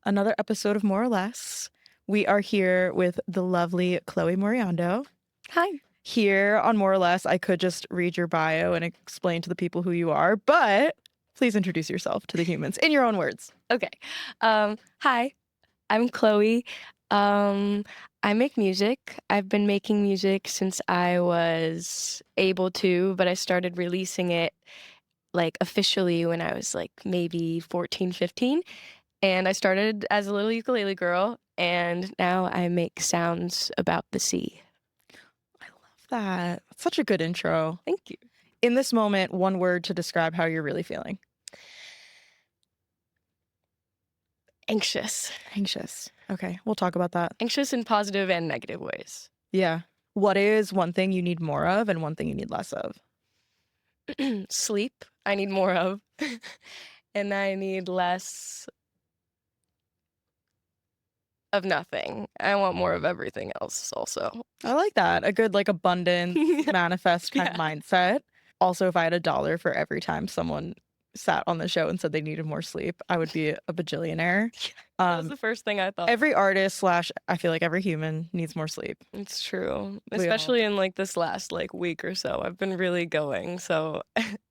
another episode of More or Less. We are here with the lovely Chloe Moriondo. Hi. Here on More or Less, I could just read your bio and explain to the people who you are, but please introduce yourself to the humans in your own words. Okay. Hi, I'm Chloe. I make music. I've been making music since I was able to, but I started releasing it like officially when I was like maybe 14, 15. And I started as a little ukulele girl, and now I make sounds about the sea. I love that. That's such a good intro. Thank you. In this moment, one word to describe how you're really feeling. Anxious. Anxious. Okay, we'll talk about that. Anxious in positive and negative ways. Yeah. What is one thing you need more of and one thing you need less of? Sleep, I need more of. And I need less of nothing. I want more of everything else also. I like that. A good, like, abundance, manifest kind of mindset. Also, if I had $1 for every time someone sat on the show and said they needed more sleep, I would be a bajillionaire. That was the first thing I thought. Every artist / I feel like every human needs more sleep. It's true. Especially in like this last like week or so. I've been really going. So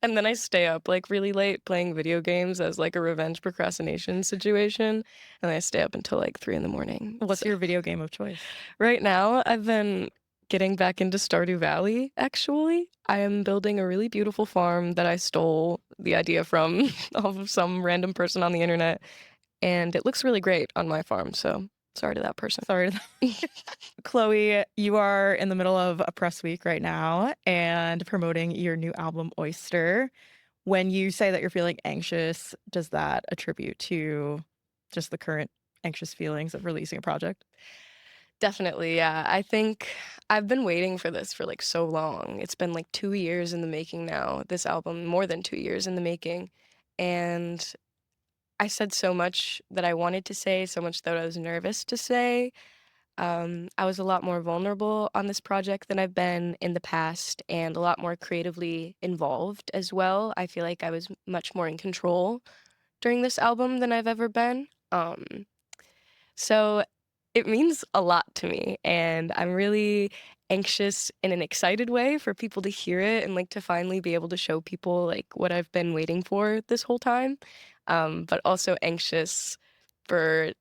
and then I stay up like really late playing video games as like a revenge procrastination situation. And I stay up until like 3 a.m. What's your video game of choice? Right now, I've been getting back into Stardew Valley, actually. I am building a really beautiful farm that I stole the idea from of some random person on the internet. And it looks really great on my farm, so sorry to that person. Sorry. Chloe, you are in the middle of a press week right now and promoting your new album, Oyster. When you say that you're feeling anxious, does that attribute to just the current anxious feelings of releasing a project? Definitely, yeah. I think I've been waiting for this for like so long. It's been like 2 years in the making now, this album, more than 2 years in the making. And I said so much that I wanted to say, so much that I was nervous to say. I was a lot more vulnerable on this project than I've been in the past, and a lot more creatively involved as well. I feel like I was much more in control during this album than I've ever been. So it means a lot to me, and I'm really anxious in an excited way for people to hear it and like to finally be able to show people like what I've been waiting for this whole time. But also anxious for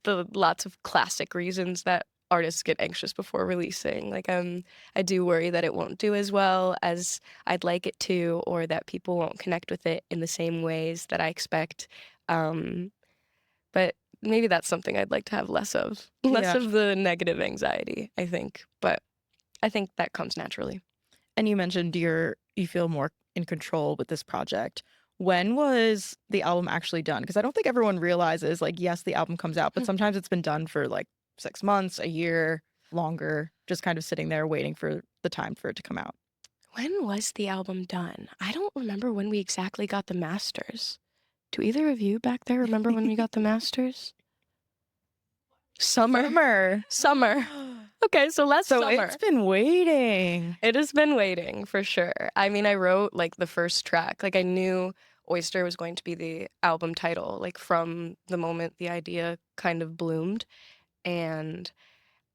the lots of classic reasons that artists get anxious before releasing. Like I do worry that it won't do as well as I'd like it to, or that people won't connect with it in the same ways that I expect. But maybe that's something I'd like to have less of. Less of the negative anxiety, I think. But I think that comes naturally. And you mentioned you feel more in control with this project. When was the album actually done? Because I don't think everyone realizes, like, yes, the album comes out, but sometimes it's been done for like 6 months, a year, longer, just kind of sitting there waiting for the time for it to come out. When was the album done? I don't remember when we exactly got the masters. Do either of you back there remember when we got the masters? Summer. Okay, so last summer. So it's been waiting. It has been waiting, for sure. I mean, I wrote, like, the first track. Like, I knew Oyster was going to be the album title, like, from the moment the idea kind of bloomed. And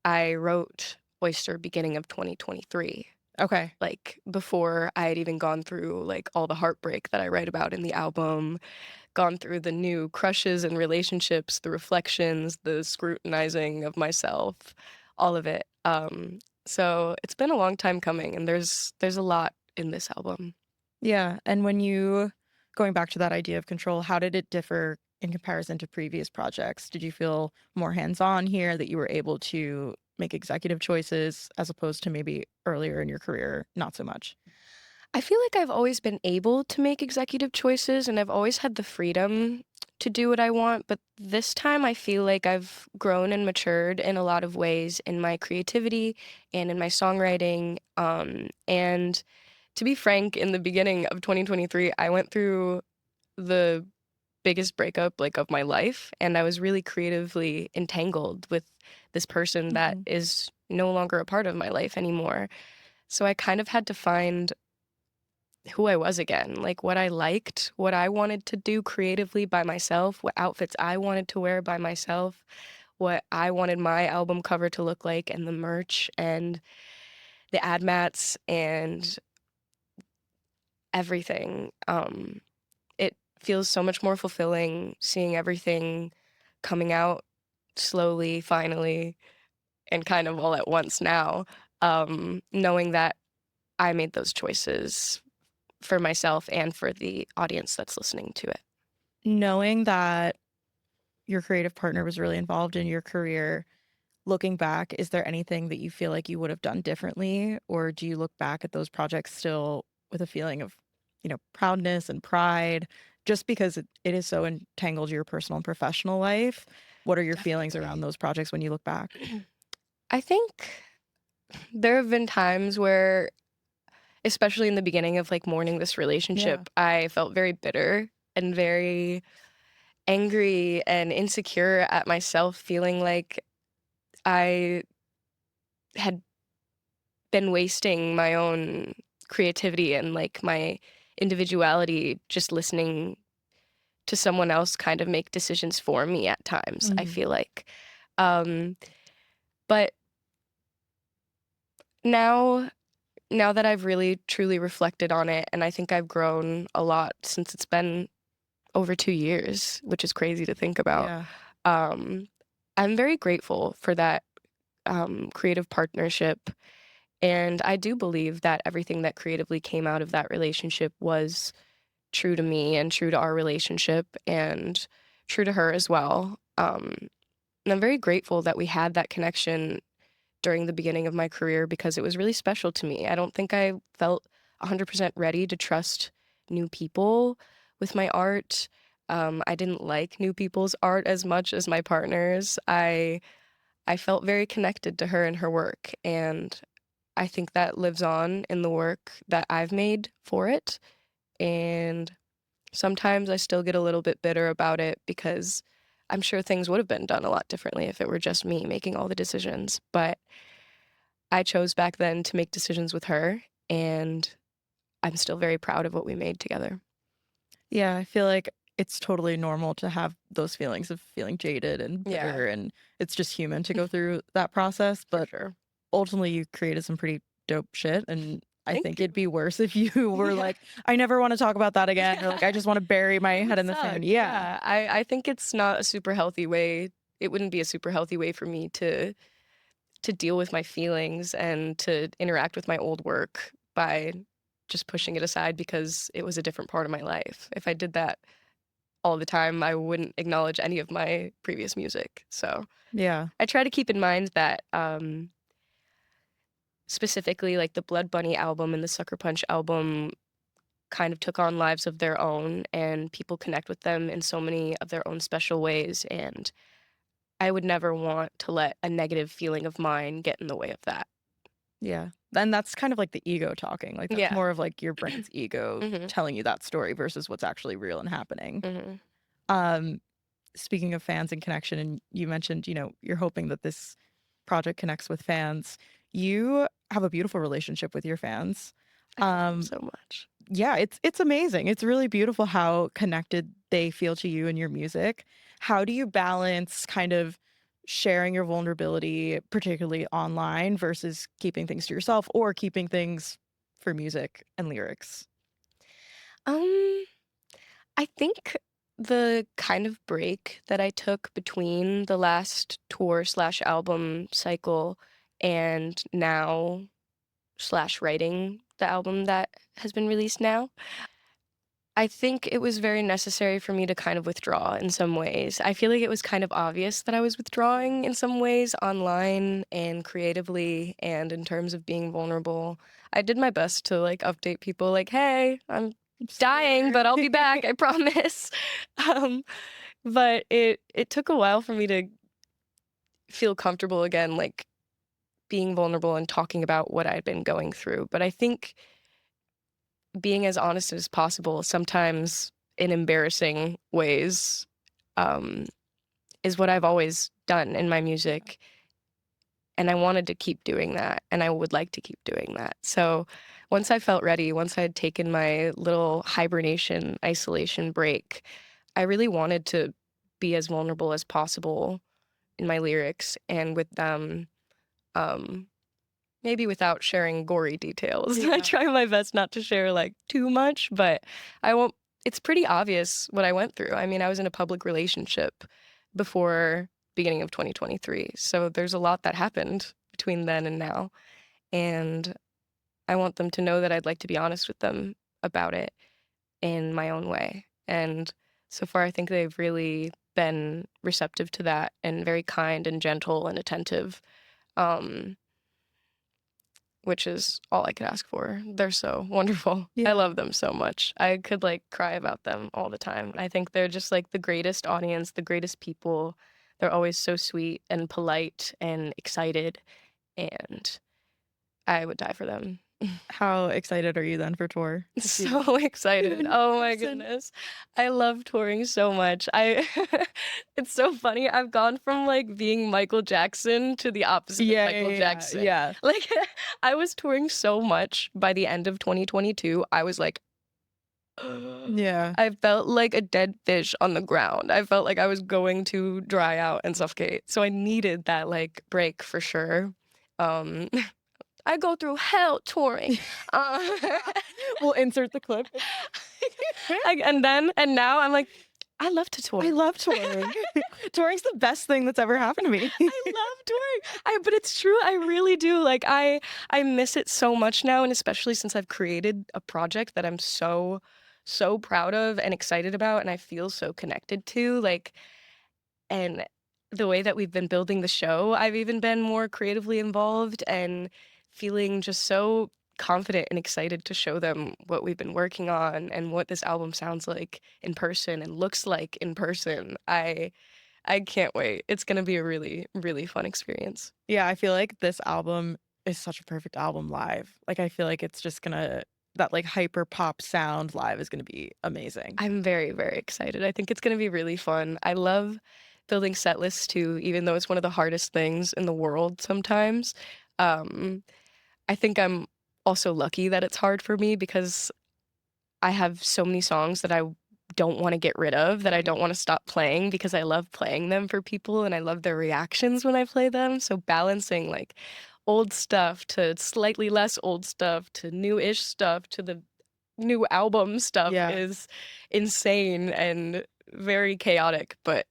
I wrote Oyster beginning of 2023. Okay. Like, before I had even gone through, like, all the heartbreak that I write about in the album, gone through the new crushes and relationships, the reflections, the scrutinizing of myself, all of it. So it's been a long time coming, and there's a lot in this album. Yeah, and going back to that idea of control, how did it differ in comparison to previous projects? Did you feel more hands-on here, that you were able to make executive choices as opposed to maybe earlier in your career, not so much? I feel like I've always been able to make executive choices, and I've always had the freedom to do what I want, but this time I feel like I've grown and matured in a lot of ways in my creativity and in my songwriting. And to be frank, in the beginning of 2023, I went through the biggest breakup like of my life, and I was really creatively entangled with this person that is no longer a part of my life anymore. So I kind of had to find who I was again, like what I liked, what I wanted to do creatively by myself, what outfits I wanted to wear by myself, what I wanted my album cover to look like, and the merch and the ad mats and everything. It feels so much more fulfilling seeing everything coming out slowly, finally, and kind of all at once now, knowing that I made those choices for myself and for the audience that's listening to it. Knowing that your creative partner was really involved in your career, looking back, is there anything that you feel like you would have done differently? Or do you look back at those projects still with a feeling of, proudness and pride just because it is so entangled your personal and professional life? What are your feelings around Definitely. those projects when you look back? I think there have been times where, especially in the beginning of like mourning this Yeah. relationship, I felt very bitter and very angry and insecure at myself, feeling like I had been wasting my own creativity and like my individuality just listening to someone else kind of make decisions for me at times, I Mhm. feel like. Um, but now now that I've really truly reflected on it, and I think I've grown a lot since it's been over 2 years, which is crazy to think about. Yeah. Um, I'm very grateful for that creative partnership. And I do believe that everything that creatively came out of that relationship was true to me and true to our relationship and true to her as well. And I'm very grateful that we had that connection during the beginning of my career because it was really special to me. I don't think I felt 100% ready to trust new people with my art. I didn't like new people's art as much as my partner's. I felt very connected to her and her work, and I think that lives on in the work that I've made for it. And sometimes I still get a little bit bitter about it because I'm sure things would have been done a lot differently if it were just me making all the decisions. But I chose back then to make decisions with her, and I'm still very proud of what we made together. Yeah, I feel like it's totally normal to have those feelings of feeling jaded and Yeah, bitter, and it's just human to go through that process, for but sure. ultimately you created some pretty dope shit, and I Thank think you. it'd be worse if you were Yeah. like, "I never wanna talk about that again," or like, "I Yeah. just wanna bury my It head would in the suck. sand." Yeah. Yeah. I think it's not a super healthy way. It wouldn't be a super healthy way for me to deal with my feelings and to interact with my old work by just pushing it aside because it was a different part of my life. If I did that all the time, I wouldn't acknowledge any of my previous music. So Yeah. I try to keep in mind that specifically like the Blood Bunny album and the Sucker Punch album kind of took on lives of their own and people connect with them in so many of their own special ways. And I would never want to let a negative feeling of mine get in the way of that. Yeah. And that's kind of like the ego talking, like, that's Yeah. more of, like, your brain's ego Mhm. telling you that story versus what's actually real and happening. Mhm. Um, Speaking of fans and connection, and you mentioned, you're hoping that this project connects with fans. You have a beautiful relationship with your fans. I love them Um, so much. yeah, it's amazing. It's really beautiful how connected they feel to you and your music. How do you balance kind of sharing your vulnerability, particularly online, versus keeping things to yourself or keeping things for music and lyrics? Um, I think the kind of break that I took between the last tour slash album cycle and now slash writing the album that has been released now, I think it was very necessary for me to kind of withdraw in some ways. I feel like it was kind of obvious that I was Yeah. withdrawing in some ways online and creatively and in terms of being vulnerable. I did my best to like update people like, "Hey, I'm I'm still dying, here. but I'll be back, I promise." Um, but it took a while for me to feel comfortable again, like being vulnerable and talking about what I'd been going through. But I think being as honest as possible, sometimes in embarrassing ways, um, is what I've always done in my music. And I wanted to keep doing that, and I would like to keep doing that. So once I felt ready, once I had taken my little hibernation, isolation break, I really wanted to be as vulnerable as possible in my lyrics and with them, um, maybe without sharing gory details. I Yeah. try my best not to share like too much, but I won't. It's pretty obvious what I went through. I mean, I was in a public relationship before beginning of 2023, so there's a lot that happened between then and now, and I want them to know that I'd like to be honest with them about it in my own way. And so far, I think they've really been receptive to that and very kind and gentle and attentive, um, which is all I could ask for. They're so wonderful. I Yeah. love them so much. I could like cry about them all the time. I think they're just like the greatest audience, the greatest people. They're always so sweet and polite and excited, and I would die for them. How excited are you then for tour? To see them So excited. in Oh my person? goodness. I love touring so much. I It's so funny. I've gone from like being Michael Jackson to the opposite of Yeah, Michael yeah, yeah, Jackson. yeah. Like I was touring so much by the end of 2022. I was like Yeah. I felt like a dead fish on the ground. I felt like I was going to dry out and suffocate. So I needed that like break for sure. Um I go through hell touring. Uh, We'll insert the clip. and now I'm like, I love to I tour. love touring. Touring's the best thing that's ever happened to me. I love touring. But it's true. I really do. Like I miss it so much now, and especially since I've created a project that I'm so proud of and excited about, and I feel so connected to. Like, and the way that we've been building the show, I've even been more creatively involved and feeling just so confident and excited to show them what we've been working on and what this album sounds like in person and looks like in person. I can't wait. It's going to be a really really fun experience. Yeah, I feel like this album is such a perfect album live. Like, I feel like it's just gonna that, like, hyper pop sound live is gonna be amazing. I'm very very excited. I think it's going to be really fun. I love building set lists too, even though it's one of the hardest things in the world sometimes. Um I think I'm also lucky that it's hard for me because I have so many songs that I don't wanna get rid of, that I don't wanna stop playing because I love playing them for people and I love their reactions when I play them, so balancing, like, old stuff to slightly less old stuff to new-ish stuff to the new album stuff Yeah. is insane and very chaotic, but,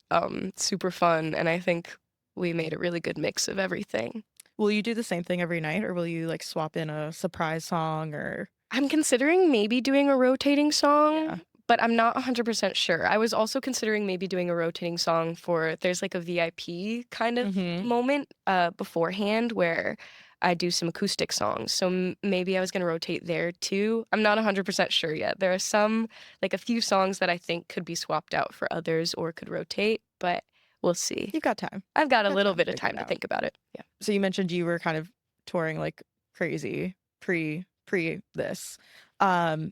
super fun, and I think we made a really good mix of everything. Will you do the same thing every night, or will you, like, swap in a surprise song or I'm considering maybe doing a rotating Yeah. song, but I'm not 100% sure. I was also considering maybe doing a rotating song for there's like a VIP kind of Mhm. moment beforehand where I do some acoustic songs. So maybe I was going to rotate there too. I'm not 100% sure yet. There are some, like a few songs that I think could be swapped out for others or could rotate, but we'll see. You've got time. I've got a Got little time to bit of figure time it to out. think about it. Yeah. So you mentioned you were kind of touring like crazy pre this. Um,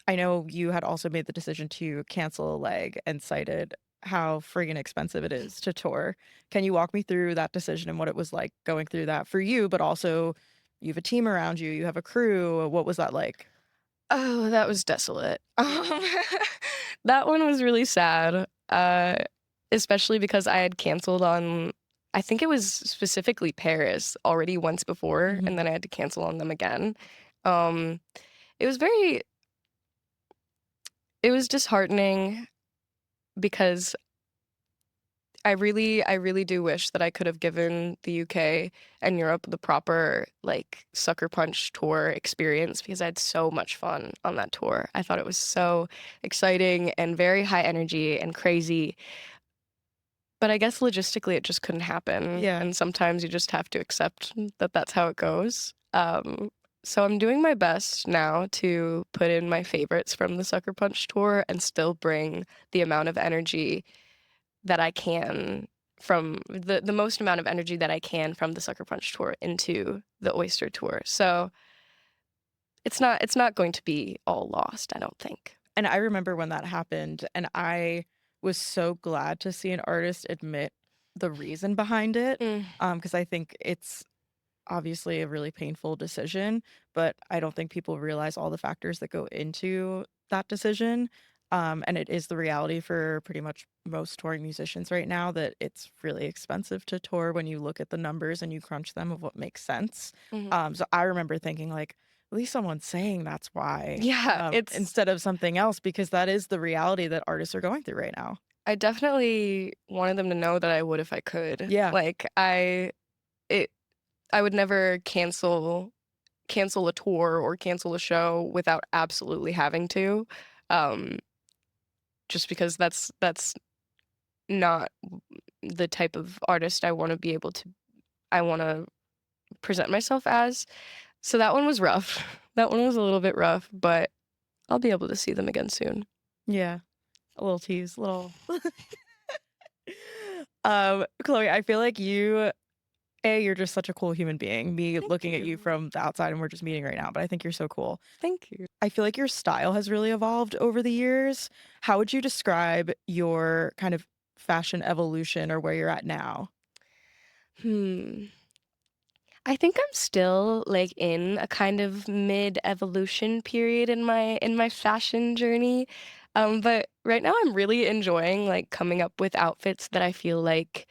I know you had also made the decision to cancel a leg and cited how friggin' expensive it is to tour. Can you walk me through that decision and what it was like going through that for you, but also you have a team around you, you have a crew. What was that like? Oh, that was desolate. Yeah. That one was really sad, especially because I had canceled on I think it was specifically Paris already once before, and Mhm. then I had to cancel on them again. Um, it was very it was disheartening because I really do wish that I could have given the UK and Europe the proper, like, Sucker Punch tour experience because I had so much fun on that tour. I thought it was so exciting and very high energy and crazy, but I guess logistically it just couldn't happen, Yeah. and sometimes you just have to accept that that's how it goes. So I'm doing my best now to put in my favorites from the Sucker Punch tour and still bring the amount of energy that I can from the most amount of energy that I can from the Sucker Punch tour into the Oyster tour. So it's not going to be all lost, I don't think. And I remember when that happened, and I was so glad to see an artist admit the reason behind it, Mm, because I think it's obviously a really painful decision, but I don't think people realize all the factors that go into that decision. And it is the reality for pretty much most touring musicians right now that it's really expensive to tour when you look at the numbers and you crunch them of what makes sense. mhm. So I remember thinking like, at least someone's saying that's why, Yeah, it's instead of something else, because that is the reality that artists are going through right now. I definitely wanted them to know that I would if I could. Yeah. Like, it I would never cancel a tour or cancel a show without absolutely having to, um, just because that's not the type of artist I wanna present myself as. So that one was rough. That one was a little bit rough, but I'll be able to see them again soon. Yeah. A little tease, little Chloe, I feel like you're just such a cool human being. Me Thank looking at you you. from the outside and we're just meeting right now, but I think you're so cool. Thank you. I feel like your style has really evolved over the years. How would you describe your kind of fashion evolution or where you're at now? Hmm. I think I'm still, like, in a kind of mid-evolution period in my fashion journey, but right now I'm really enjoying, like, coming up with outfits that I feel like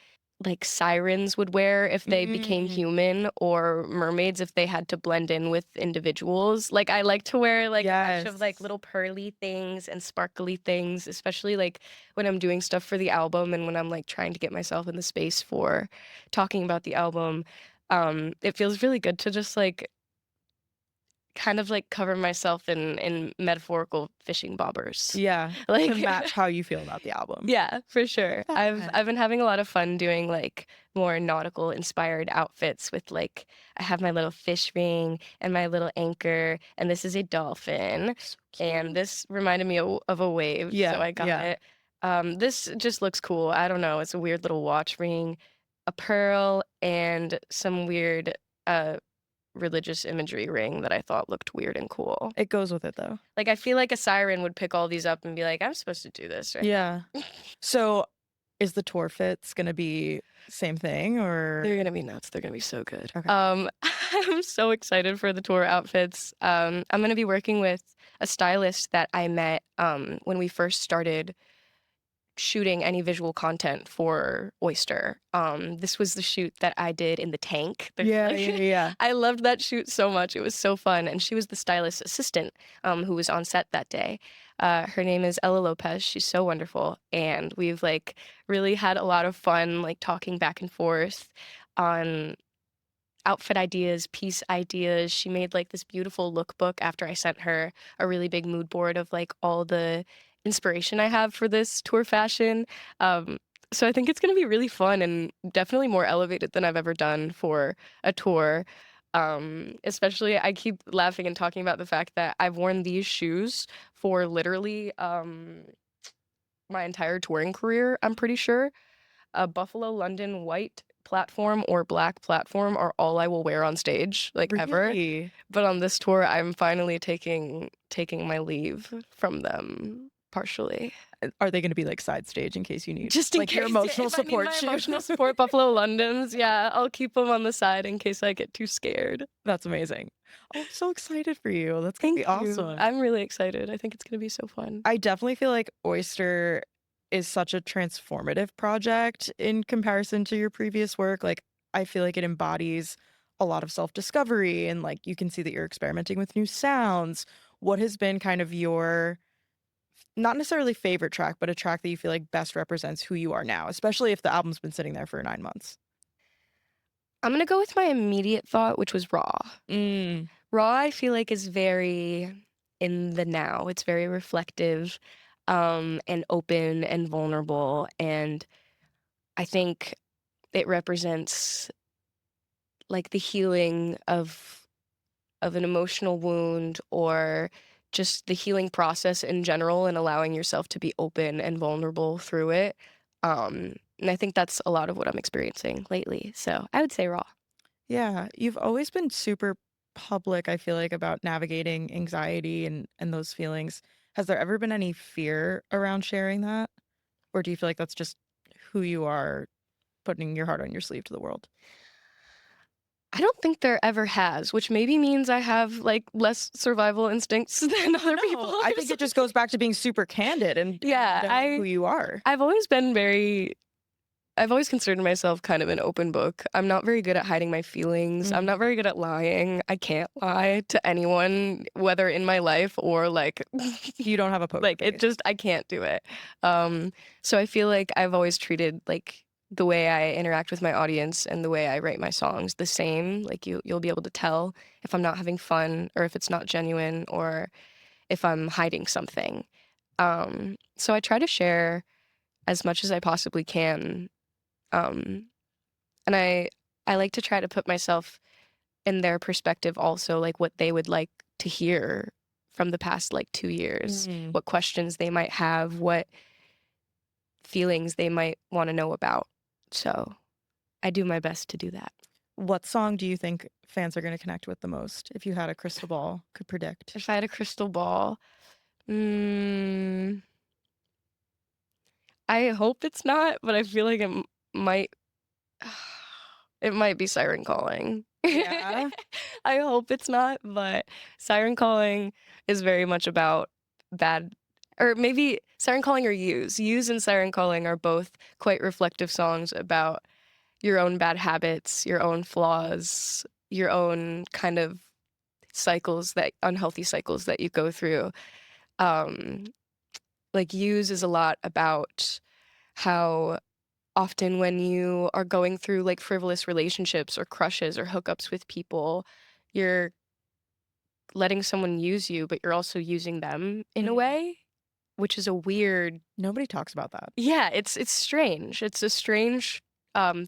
sirens would wear if they became Mm, human, or mermaids if they had to blend in with individuals. Like, I like to wear, like, a bunch of, like, yes. little pearly things and sparkly things, especially, like, when I'm doing stuff for the album and when I'm, like, trying to get myself in the space for talking about the album. It feels really good to just, like, kind of, like, cover myself in metaphorical fishing bobbers. Yeah. To Like match how you feel about the album. yeah, for sure. Love that. I've been having a lot of fun doing, like, more nautical inspired outfits with, like, I have my little fish ring and my little anchor, and this is a dolphin, So and cute. this reminded me of a wave, so Yeah, I got yeah. it. This just looks cool. I don't know, it's a weird little watch ring, a pearl, and some weird, uh, religious imagery ring that I thought looked weird and cool. It goes with it though. Like, I feel like a siren would pick all these up and be like, "I'm supposed to do this right Yeah. now." So is the tour fits gonna be same thing or They're gonna be nuts, they're gonna be so good. okay. I'm so excited for the tour outfits. I'm gonna be working with a stylist that I met, when we first started shooting any visual content for Oyster. This was the shoot that I did in the tank. There's Yeah, like yeah, yeah. I loved that shoot so much. It was so fun, and she was the stylist assistant, who was on set that day. Her name is Ella Lopez. She's so wonderful, and we've like really had a lot of fun, like talking back and forth on outfit ideas, piece ideas. She made like this beautiful lookbook after I sent her a really big mood board of like all the inspiration I have for this tour fashion. Um, so I think it's going to be really fun and definitely more elevated than I've ever done for a tour. Especially I keep laughing and talking about the fact that I've worn these shoes for literally my entire touring career, I'm pretty sure. A buffalo London white platform or black platform are all I will wear on stage, like, ever. Really? But on this tour, I'm finally taking my leave from them partially. Are they gonna be, like, side stage in case you need, Just in like, your case emotional if I need support my shoe? emotional support Buffalo Londons, yeah, I'll keep them on the side in case I get too scared. That's amazing. Oh, I'm so excited for you. That's gonna be Thank you. awesome. I'm really excited. I think it's gonna be so fun. I definitely feel like Oyster is such a transformative project in comparison to your previous work. Like, I feel like it embodies a lot of self-discovery and, like, you can see that you're experimenting with new sounds. What has been kind of your not necessarily favorite track, but a track that you feel like best represents who you are now, especially if the album's been sitting there for 9 months? I'm gonna go with my immediate thought, which was Raw. Mm. Raw, I feel like, is very in the now. It's very reflective, and open and vulnerable, and I think it represents, like, the healing of an emotional wound or just the healing process in general and allowing yourself to be open and vulnerable through it, and I think that's a lot of what I'm experiencing lately, so I would say Raw. Yeah, you've always been super public, I feel like, about navigating anxiety and those feelings. Has there ever been any fear around sharing that? Or do you feel like that's just who you are putting your heart on your sleeve to the world? I don't think there ever has, which maybe means I have like less survival instincts than other people. I think it just goes back to being super candid and Yeah, knowing who you are. I've always considered myself kind of an open book. I'm not very good at hiding my feelings. I'm not very good at lying. I can't lie to anyone, whether in my life or like You don't have a poker like face. I can't do it. So I feel like I've always treated like the way I interact with my audience and the way I write my songs the same. Like you'll be able to tell if I'm not having fun or if it's not genuine or if I'm hiding something. So I try to share as much as I possibly can. Um, and I like to try to put myself in their perspective also, like what they would like to hear from the past like 2 years, what questions they might have, what feelings they might want to know about. So I do my best to do that. What song do you think fans are going to connect with the most if you had a crystal ball, could predict? If I had a crystal ball, I hope it's not, but I feel like it might. It might be Siren Calling. Yeah. I hope it's not, but Siren Calling is very much about bad, or maybe Siren Calling or Use. Use and Siren Calling are both quite reflective songs about your own bad habits, your own flaws, your own kind of unhealthy cycles that you go through. Like Use is a lot about how often when you are going through like frivolous relationships or crushes or hookups with people, you're letting someone use you, but you're also using them in a way, which is a weird. Nobody talks about that. Yeah, it's strange. It's a strange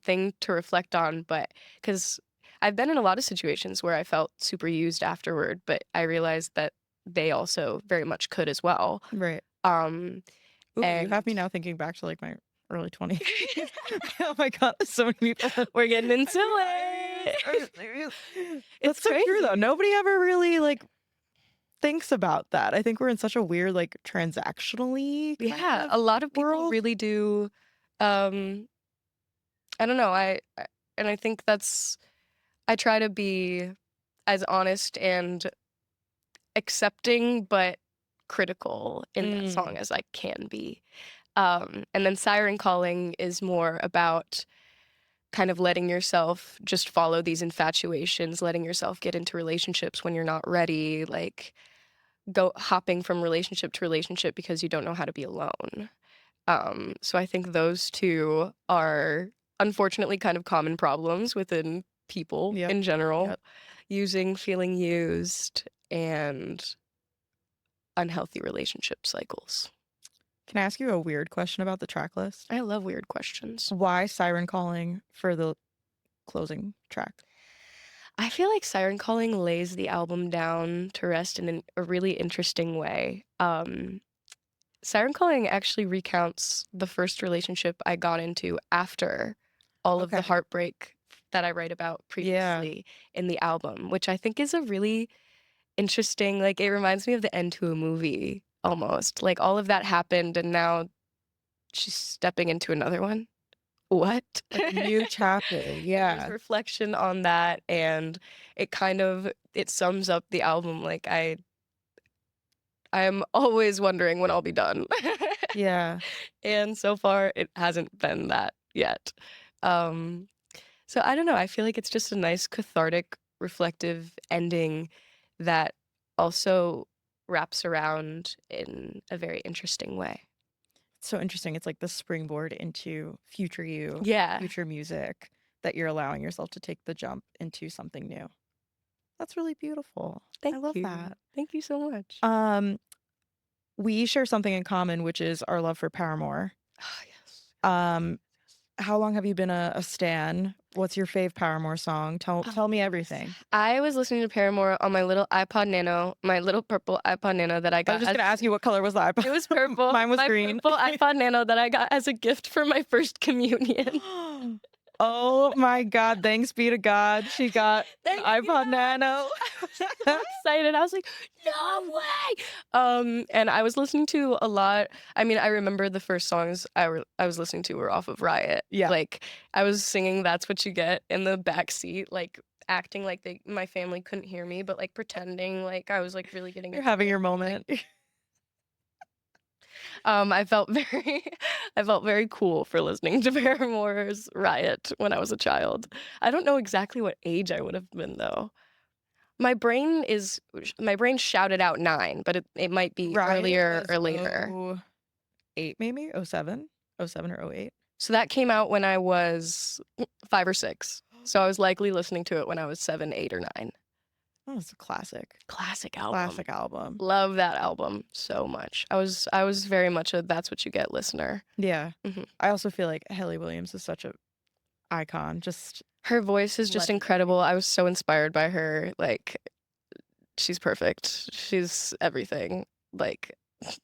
thing to reflect on, but because I've been in a lot of situations where I felt super used afterward, but I realized that they also very much could as well. Right. Um, Ooh, you and have me now thinking back to like my early 20s. Oh my god, so many people. we're getting into it. That's so true though. Nobody ever really like thinks about that. I think we're in such a weird like transactionally Yeah, a lot of people world. really do. I don't know. And I think I try to be as honest and accepting, but critical in that song as I can be. And then Siren Calling is more about kind of letting yourself just follow these infatuations, letting yourself get into relationships when you're not ready, like go hopping from relationship to relationship because you don't know how to be alone. So I think those two are unfortunately kind of common problems within people in general, feeling used, and unhealthy relationship cycles. Can I ask you a weird question about the track list? I love weird questions. Why Siren Calling for the closing track? I feel like Siren Calling lays the album down to rest in a really interesting way. Siren Calling actually recounts the first relationship I got into after all of the heartbreak that I write about previously in the album, which I think is a really interesting, like it reminds me of the end to a movie almost. Like all of that happened and now she's stepping into another one. What? A new chapter. Yeah. There's reflection on that and it sums up the album. Like I'm always wondering when I'll be done. Yeah. And so far, it hasn't been that yet. So I don't know. I feel like it's just a nice, cathartic, reflective ending that also wraps around in a very interesting way. It's so interesting. It's like the springboard into future you, Yeah. future music, that you're allowing yourself to take the jump into something new. That's really beautiful. I love that. Thank you so much. We share something in common, which is our love for Paramore. Oh, yes. How long have you been a stan? What's your fave Paramore song? Tell me everything. I was listening to Paramore on my little iPod Nano, my little purple iPod Nano that I got. I was just going to ask you what color was the iPod. It was purple. Mine was my green. Purple iPod Nano that I got as a gift for my first communion. Oh my God. Thanks be to God. She got an Thanks be to iPod God. Nano. I was so excited. I was like, "No way!" And I was listening to a lot. I mean, I remember the first songs I was listening to were off of Riot. Yeah. Like, I was singing "That's What You Get" in the back seat, like acting like my family couldn't hear me, but like pretending like I was like really getting You're into having it. your Like, moment. I felt very, I felt very cool for listening to Paramore's Riot when I was a child. I don't know exactly what age I would have been though. My brain shouted out 9, but it might be Riot earlier was or later. 08 maybe? 07? 07 or 08? So that came out when I was 5 or 6. So I was likely listening to it when I was 7, 8, or 9. Oh, it's a classic. Classic album. Classic album. Love that album so much. I was very much a That's What You Get listener. Yeah. Mhm. I also feel like Haley Williams is such a icon. Just Her voice is just legendary. incredible. I was so inspired by her. Like, she's perfect. She's everything. Like,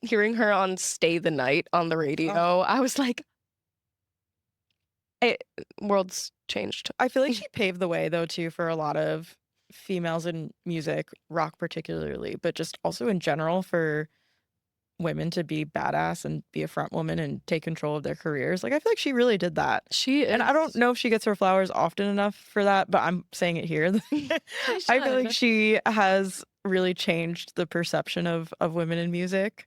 hearing her on Stay the Night on the radio, I was like, world's changed. I feel like she paved the way though too for a lot of females in music, rock particularly, but just also in general for women to be badass and be a front woman and take control of their careers. Like I feel like she really did that. She is. And I don't know if she gets her flowers often enough for that, but I'm saying it here. I feel like she has really changed the perception of women in music.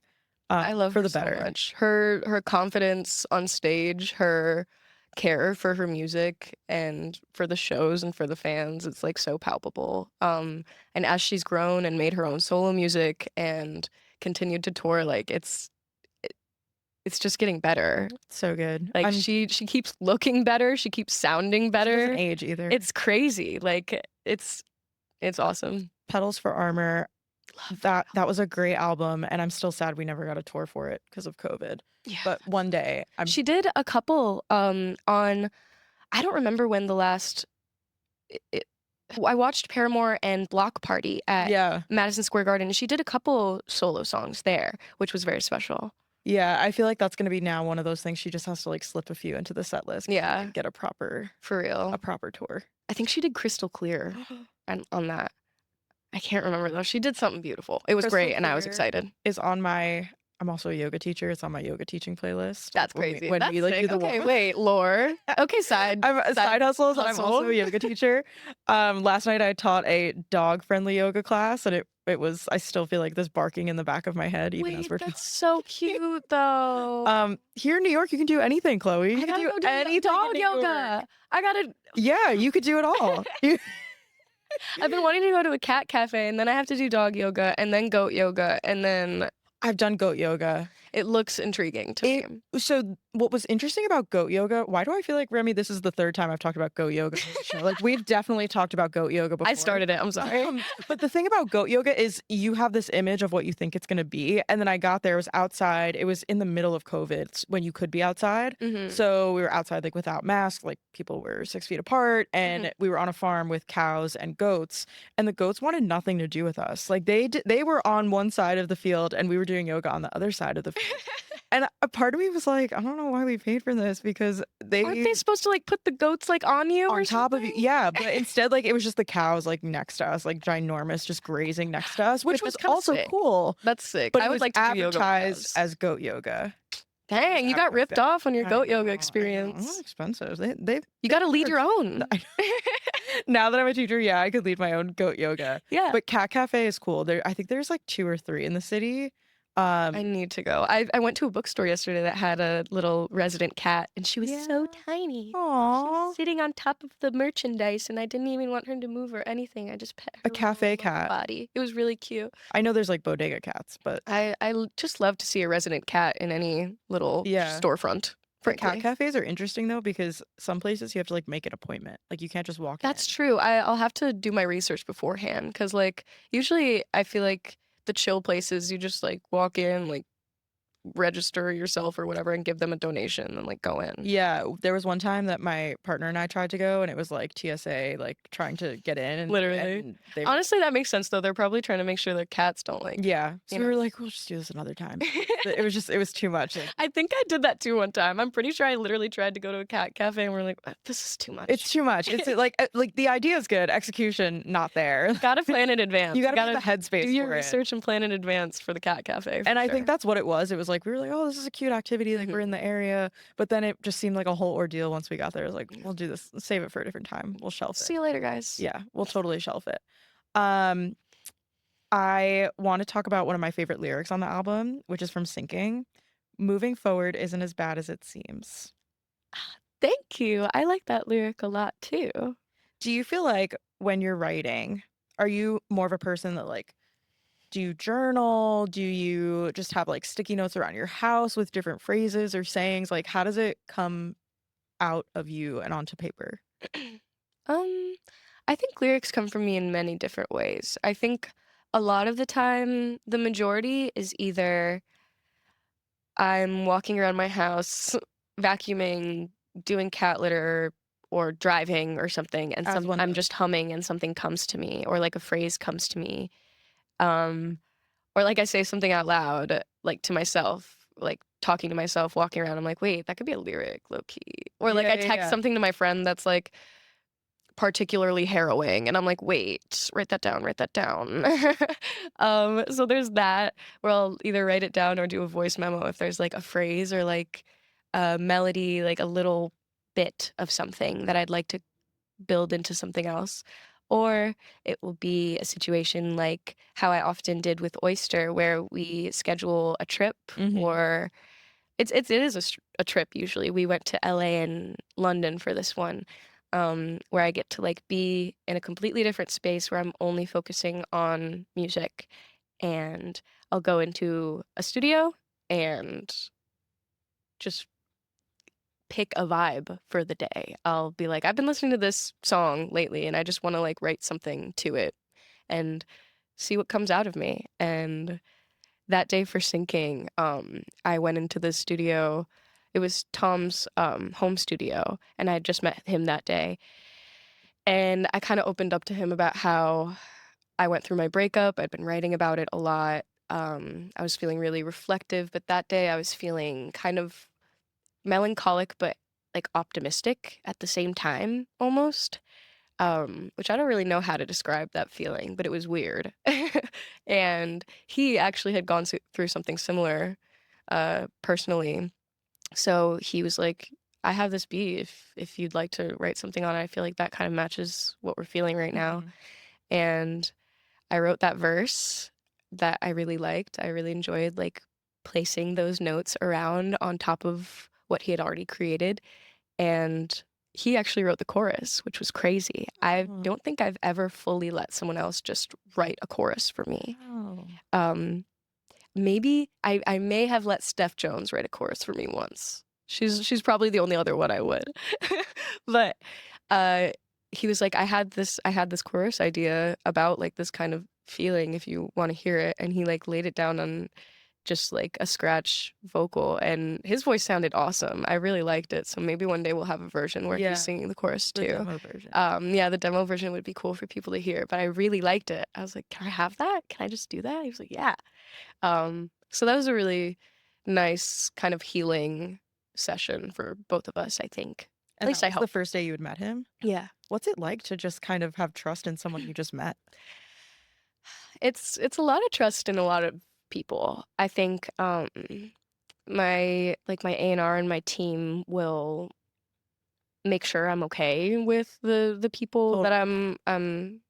I love for her the so better. much. Her confidence on stage, her care for her music and for the shows and for the fans, it's like so palpable. And as she's grown and made her own solo music and continued to tour, like it's just getting better. So good. Like she keeps looking better, she keeps sounding She better. doesn't age either. It's crazy. Like it's awesome. Petals for Armor. That was a great album, and I'm still sad we never got a tour for it because of COVID. Yeah. But one day, She did a couple on I don't remember when the last I watched Paramore and Block Party at Madison Square Garden. She did a couple solo songs there, which was very special. Yeah, I feel like that's gonna be now one of those things she just has to like slip a few into the set list. Yeah, and get a proper tour. I think she did Crystal Clear on that. I can't remember though. She did something beautiful. It was Crystal great, and I was Clear excited. Is on my. I'm also a yoga teacher. It's on my yoga teaching playlist. That's crazy. When That's we like sick. do the Okay, wait, lore. Okay, side hustles. And I'm hustle. also a yoga teacher. Last night I taught a dog friendly yoga class, and it was. I still feel like this barking in the back of my head even as we're that's so cute though. Here in New York, you can do anything, Chloe. You can do any dog yoga. I gotta. Yeah, you could do it all. I've been wanting to go to a cat cafe, and then I have to do dog yoga, and then goat yoga, and then I've done goat yoga. It looks intriguing to me. So what was interesting about goat yoga, why do I feel like, Remy, this is the third time I've talked about goat yoga on the show? Like, we've definitely talked about goat yoga before. I started it, I'm sorry. But the thing about goat yoga is you have this image of what you think it's going to be. And then I got there, it was outside. It was in the middle of COVID when you could be outside. So we were outside, like, without masks. Like, people were 6 feet apart. And we were on a farm with cows and goats. And the goats wanted nothing to do with us. Like, they were on one side of the field, and we were doing yoga on the other side of the field. And a part of me was like, I don't know why we paid for this, because aren't they supposed to like put the goats like on you on or top something? of you? Yeah, but instead, like, it was just the cows like next to us, like ginormous, just grazing next to us, which was also sick. cool. That's sick. But I it would was like to do yoga with advertised cows. as goat yoga. Dang, you got ripped off on your goat yoga I experience. know, expensive. They You got to lead your own. Now that I'm a teacher, yeah, I could lead my own goat yoga. Yeah. But Cat Cafe is cool. I think there's like 2 or 3 in the city. I need to go. I went to a bookstore yesterday that had a little resident cat, and she was so tiny. She was sitting on top of the merchandise, and I didn't even want her to move or anything. I just pet her A cafe cat body. It was really cute. I know there's like bodega cats, but I just love to see a resident cat in any little storefront. But cat cafes are interesting though, because some places you have to like make an appointment. Like, you can't just walk in. That's true. I'll have to do my research beforehand, because like usually I feel like the chill places you just like walk in, like register yourself or whatever and give them a donation and like go in. Yeah, there was one time that my partner and I tried to go, and it was like TSA, like trying to get in, Literally. and they were, Honestly, that makes sense though. They're probably trying to make sure their cats don't like, yeah. you So we know. were like, we'll just do this another time. It was too much. Like, I think I did that too one time. I'm pretty sure I literally tried to go to a cat cafe and we're like, this is too much. it's too much. It's like the idea is good, execution not there. Gotta plan in advance. You gotta be in the do headspace your for it. research and plan in advance for the cat cafe. And For I sure. think that's what it was. It was like we were like, oh, this is a cute activity. Like we're in the area, but then it just seemed like a whole ordeal once we got there. It was like, we'll do this, save it for a different time. We'll shelf it. See you later, guys. Yeah, we'll totally shelf it. Um, I want to talk about one of my favorite lyrics on the album, which is from Sinking. Moving forward isn't as bad as it seems. Thank you. I like that lyric a lot too. Do you feel like when you're writing, are you more of a person that like, do you journal? Do you just have like sticky notes around your house with different phrases or sayings? Like, how does it come out of you and onto paper? I think lyrics come from me in many different ways. I think a lot of the time, the majority is either I'm walking around my house, vacuuming, doing cat litter, or driving or something, and As one I'm does. just humming and something comes to me, or like a phrase comes to me. Um, or like I say something out loud, like to myself, like talking to myself, walking around. I'm like, wait, that could be a lyric, low key. Or like Yeah, I yeah, text yeah. something to my friend that's like particularly harrowing, and I'm like, wait, write that down, write that down. So there's that where I'll either write it down or do a voice memo if there's like a phrase or like a melody, like a little bit of something that I'd like to build into something else. Or it will be a situation like how I often did with Oyster, where we schedule a trip, or it is a trip usually. We went to LA and London for this one, where I get to like be in a completely different space where I'm only focusing on music, and I'll go into a studio and just pick a vibe for the day. I'll be like, I've been listening to this song lately and I just want to like write something to it and see what comes out of me. And that day for Sinking, I went into the studio. It was Tom's home studio, and I had just met him that day. And I kind of opened up to him about how I went through my breakup. I'd been writing about it a lot. I was feeling really reflective, but that day I was feeling kind of melancholic, but like optimistic at the same time, almost. Which I don't really know how to describe that feeling, but it was weird. And he actually had gone through something similar, personally. So he was like, I have this beat if you'd like to write something on it. I feel like that kind of matches what we're feeling right now. And I wrote that verse that I really liked. I really enjoyed like placing those notes around on top of what he had already created. And he actually wrote the chorus, which was crazy. I don't think I've ever fully let someone else just write a chorus for me. Wow. Maybe I may have let Steph Jones write a chorus for me once. She's probably the only other one I would. But he was like, I had this chorus idea about like this kind of feeling if you want to hear it, and he like laid it down on just like a scratch vocal, and his voice sounded awesome. I really liked it. So maybe one day we'll have a version where Yeah, he's singing the chorus the too. demo version. Yeah, the demo version would be cool for people to hear, but I really liked it. I was like, can I have that? Can I just do that? He was like, yeah. So that was a really nice kind of healing session for both of us, I think. At And least that I was hope. the first day you had met him? Yeah. What's it like to just kind of have trust in someone you just met? It's a lot of trust in a lot of people. I think my A&R and my team will make sure I'm okay with the people that Totally. I'm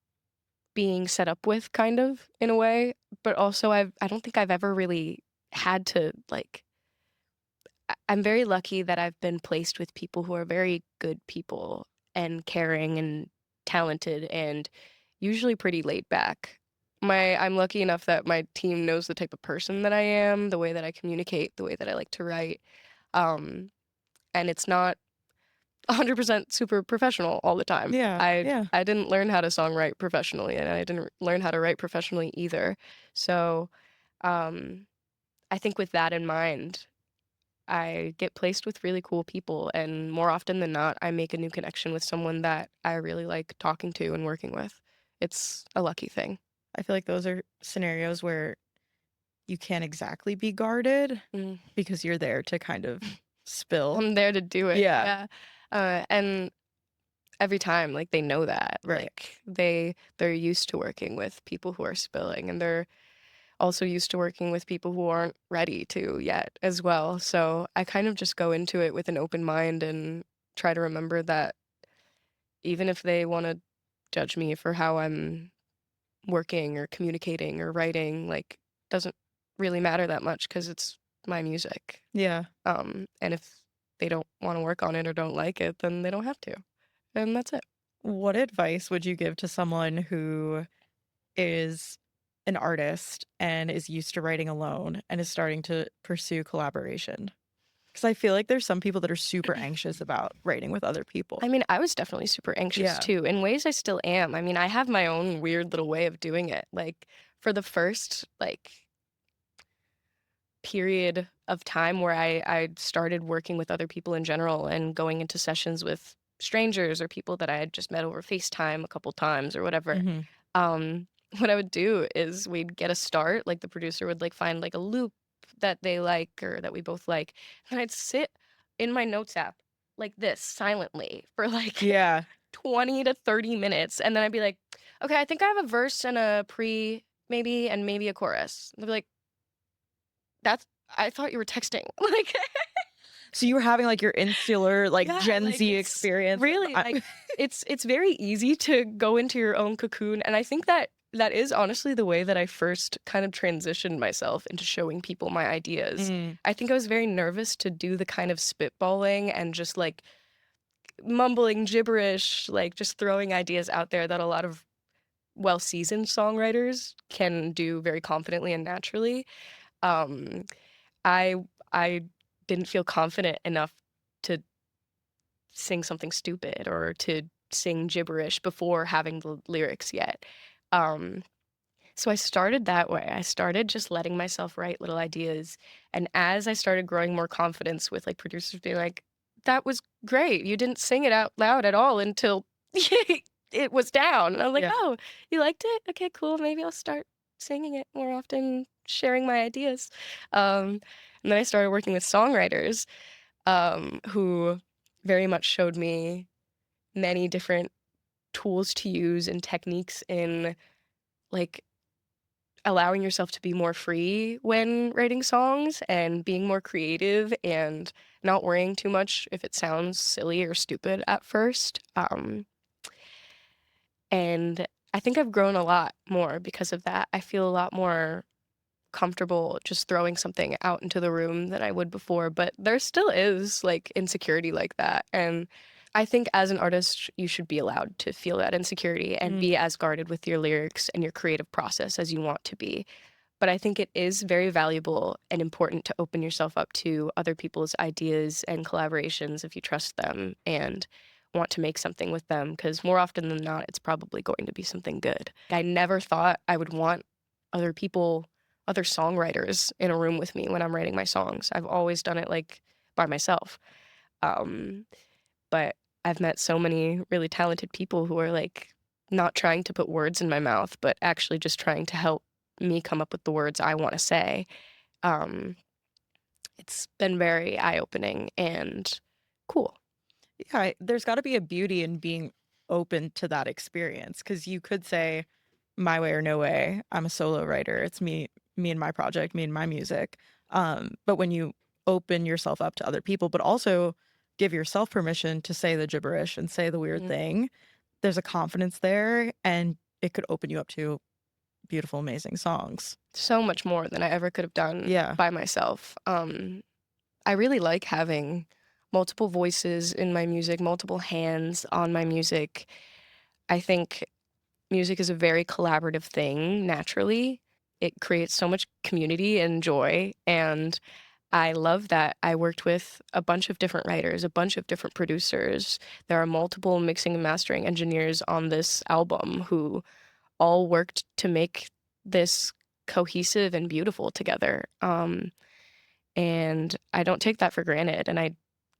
being set up with, kind of, in a way. But also I don't think I've ever really had to like I'm very lucky that I've been placed with people who are very good people and caring and talented and usually pretty laid back. I'm lucky enough that my team knows the type of person that I am, the way that I communicate, the way that I like to write. Um, and it's not 100% super professional all the time. Yeah, yeah. I didn't learn how to songwrite professionally, and I didn't learn how to write professionally either. So, um, I think with that in mind, I get placed with really cool people, and more often than not, I make a new connection with someone that I really like talking to and working with. It's a lucky thing. I feel like those are scenarios where you can't exactly be guarded Mm. because you're there to kind of spill. I'm there to do it. Yeah, Yeah. And every time, like, they know that. right. Like, they're used to working with people who are spilling, and they're also used to working with people who aren't ready to yet as well. So I kind of just go into it with an open mind and try to remember that even if they want to judge me for how I'm working or communicating or writing, like, doesn't really matter that much because it's my music. Yeah. And if they don't want to work on it or don't like it, then they don't have to. And that's it. What advice would you give to someone who is an artist and is used to writing alone and is starting to pursue collaboration? Because I feel like there's some people that are super anxious about writing with other people. I mean, I was definitely super anxious Yeah. too. In ways I still am. I mean, I have my own weird little way of doing it. Like for the first period of time where I started working with other people in general and going into sessions with strangers or people that I had just met over FaceTime a couple times or whatever. Hmm. Um, what I would do is we'd get a start, like the producer would like find like a loop that they like or that we both like, and I'd sit in my notes app like this silently for like Yeah. 20 to 30 minutes, and then I'd be like, okay, I think I have a verse and a pre maybe and maybe a chorus. And they'd be like, that's I thought you were texting. Like So you were having like your insular, like yeah, Gen like Z it's experience. really like it's very easy to go into your own cocoon, and I think that that is honestly the way that I first kind of transitioned myself into showing people my ideas. Mm, I think I was very nervous to do the kind of spitballing and just like mumbling gibberish, like just throwing ideas out there that a lot of well-seasoned songwriters can do very confidently and naturally. Um, I I didn't feel confident enough to sing something stupid or to sing gibberish before having the lyrics yet. Um, so I started that way. I started just letting myself write little ideas. And as I started growing more confidence with like producers being like, that was great. You didn't sing it out loud at all until it was down. And I'm like, yeah. oh, you liked it? Okay, cool. Maybe I'll start singing it more often, sharing my ideas. And then I started working with songwriters who very much showed me many different tools to use and techniques in like allowing yourself to be more free when writing songs and being more creative and not worrying too much if it sounds silly or stupid at first. And I think I've grown a lot more because of that. I feel a lot more comfortable just throwing something out into the room than I would before, but there still is like insecurity like that. And I think as an artist, you should be allowed to feel that insecurity and Mm, be as guarded with your lyrics and your creative process as you want to be. But I think it is very valuable and important to open yourself up to other people's ideas and collaborations if you trust them and want to make something with them, because more often than not, it's probably going to be something good. I never thought I would want other people, other songwriters in a room with me when I'm writing my songs. I've always done it like by myself. Um, but I've met so many really talented people who are like not trying to put words in my mouth, but actually just trying to help me come up with the words I want to say. Um, it's been very eye-opening and cool. yeah, there's got to be a beauty in being open to that experience because you could say, my way or no way. I'm a solo writer. It's me and my project, me and my music. But when you open yourself up to other people, but also give yourself permission to say the gibberish and say the weird Mhm. thing, there's a confidence there, and it could open you up to beautiful, amazing songs. So much more than I ever could have done Yeah. by myself. I really like having multiple voices in my music, multiple hands on my music. I think music is a very collaborative thing naturally. It creates so much community and joy, and I love that I worked with a bunch of different writers, a bunch of different producers. There are multiple mixing and mastering engineers on this album who all worked to make this cohesive and beautiful together. And I don't take that for granted. And I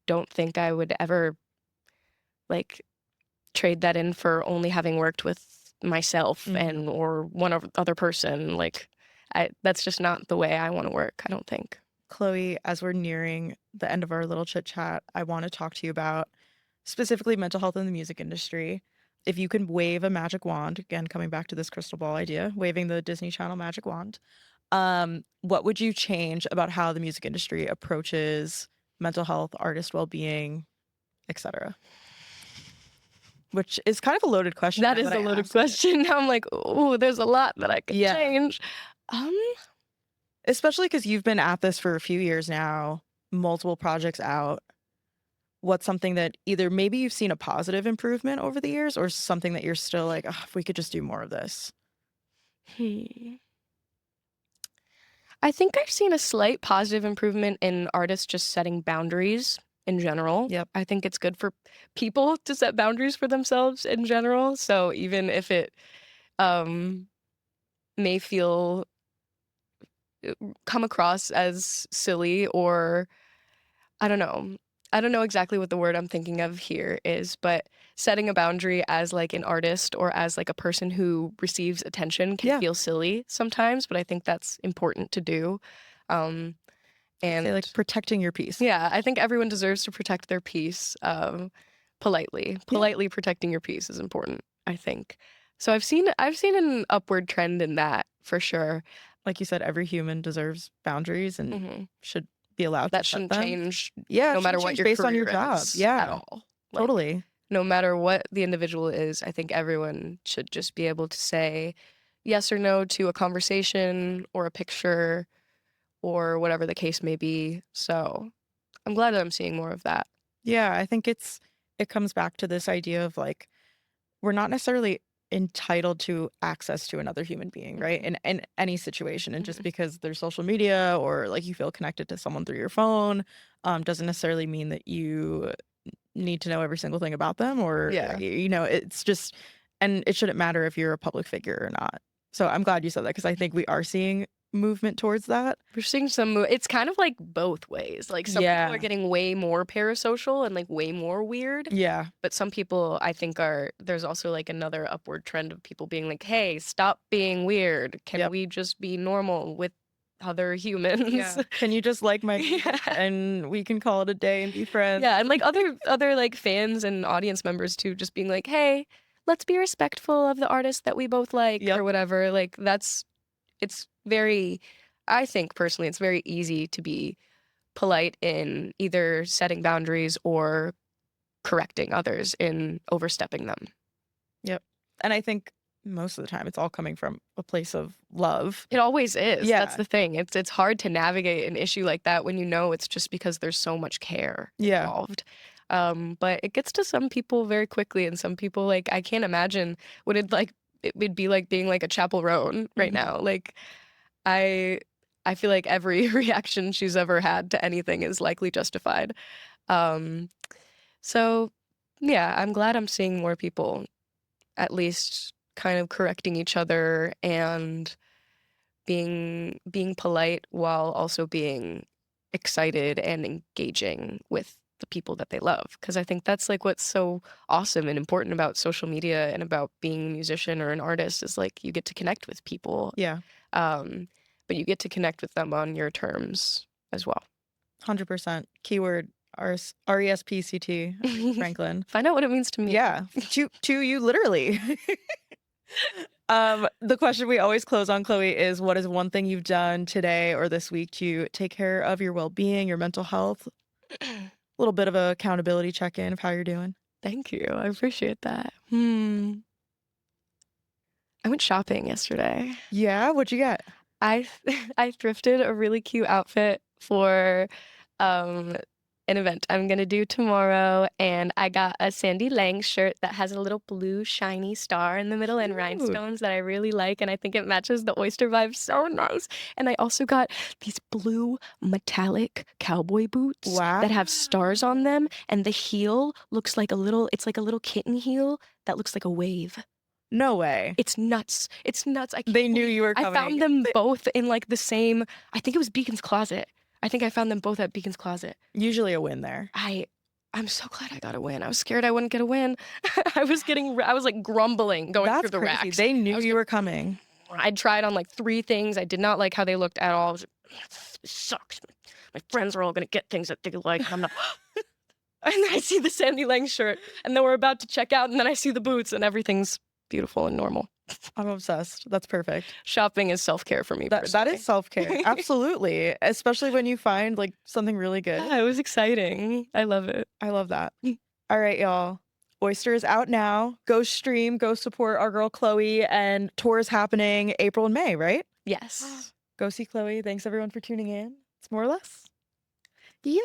don't think I would ever like trade that in for only having worked with myself and or other person. Like that's just not the way I want to work, I don't think. Chloe, as we're nearing the end of our little chit chat, I want to talk to you about specifically mental health in the music industry. If you can wave a magic wand, again, coming back to this crystal ball idea, waving the Disney Channel magic wand, what would you change about how the music industry approaches mental health, artist well-being, etc.? Which is kind of a loaded question. That is a loaded question. Now I'm like, oh, there's a lot that I could change. Especially because you've been at this for a few years now, multiple projects out. What's something that either maybe you've seen a positive improvement over the years or something that you're still like, oh, if we could just do more of this? I think I've seen a slight positive improvement in artists just setting boundaries in general. Yep. I think it's good for people to set boundaries for themselves in general. So even if it may come across as silly or I don't know exactly what the word I'm thinking of here is, but setting a boundary as like an artist or as like a person who receives attention can feel silly sometimes, but I think that's important to do. And say like protecting your peace. Yeah, I think everyone deserves to protect their peace politely. Politely protecting your peace is important, I think. So I've seen an upward trend in that for sure. Like you said, every human deserves boundaries and should be allowed that to shouldn't set them. change no matter what your based on your career job. is At all. Like, totally. No matter what the individual is, I think everyone should just be able to say yes or no to a conversation or a picture or whatever the case may be. So I'm glad that I'm seeing more of that. Yeah, I think it comes back to this idea of like, we're not necessarily entitled to access to another human being, right? In any situation. And just because there's social media or like you feel connected to someone through your phone, doesn't necessarily mean that you need to know every single thing about them or, it's just, and it shouldn't matter if you're a public figure or not. So I'm glad you said that because I think we are seeing movement towards that. We're seeing some it's kind of like both ways. Like some people are getting way more parasocial and like way more weird. Yeah. But some people I think there's also like another upward trend of people being like, hey, stop being weird. Can we just be normal with other humans? Yeah. Can you just like my and we can call it a day and be friends? Yeah, and like other like fans and audience members too, just being like, hey, let's be respectful of the artist that we both like or whatever. Like it's very, I think personally, it's very easy to be polite in either setting boundaries or correcting others in overstepping them. Yep. And I think most of the time it's all coming from a place of love. It always is. Yeah. That's the thing. It's hard to navigate an issue like that when you know it's just because there's so much care involved. But it gets to some people very quickly, and some people, like, I can't imagine what it would be like being like a Chapel Roan right now. Like, I feel like every reaction she's ever had to anything is likely justified. So yeah, I'm glad I'm seeing more people at least kind of correcting each other and being polite while also being excited and engaging with the people that they love. Because I think that's like what's so awesome and important about social media and about being a musician or an artist is like you get to connect with people. Yeah. But you get to connect with them on your terms as well. 100%. Keyword RESPCT, Franklin. Find out what it means to me. Yeah. to you literally. The question we always close on, Chloe, is what is one thing you've done today or this week to take care of your well-being, your mental health? A little bit of a accountability check-in of how you're doing. Thank you. I appreciate that. I went shopping yesterday. Yeah? What'd you get? I thrifted a really cute outfit for an event I'm gonna do tomorrow, and I got a Sandy Lang shirt that has a little blue shiny star in the middle and rhinestones that I really like, and I think it matches the Oyster vibe so nice. And I also got these blue metallic cowboy boots that have stars on them, and the heel looks like it's like a little kitten heel that looks like a wave. No way. It's nuts. It's nuts. I can't They knew believe you were I coming. found them both in like the same, I think it was Beacon's Closet. I think I found them both at Beacon's Closet. Usually a win there. I'm so glad I got a win. I was scared I wouldn't get a win. I was like grumbling going That's through the crazy. racks. They knew I was you were coming. I tried on like 3 things. I did not like how they looked at all. I was like, this sucks. My friends are all gonna get things that they like, and I'm not. And then I see the Sandy Lang shirt, and then we're about to check out, and then I see the boots, and everything's beautiful and normal. I'm obsessed. That's perfect. Shopping is self-care for me That personally. is self-care. Absolutely. Especially when you find like something really good. Yeah, it was exciting. I love it. I love that. All right, y'all. Oyster is out now. Go stream, go support our girl Chloe, and tour is happening April and May, right? Yes. Go see Chloe. Thanks everyone for tuning in. It's more or less. Yeah.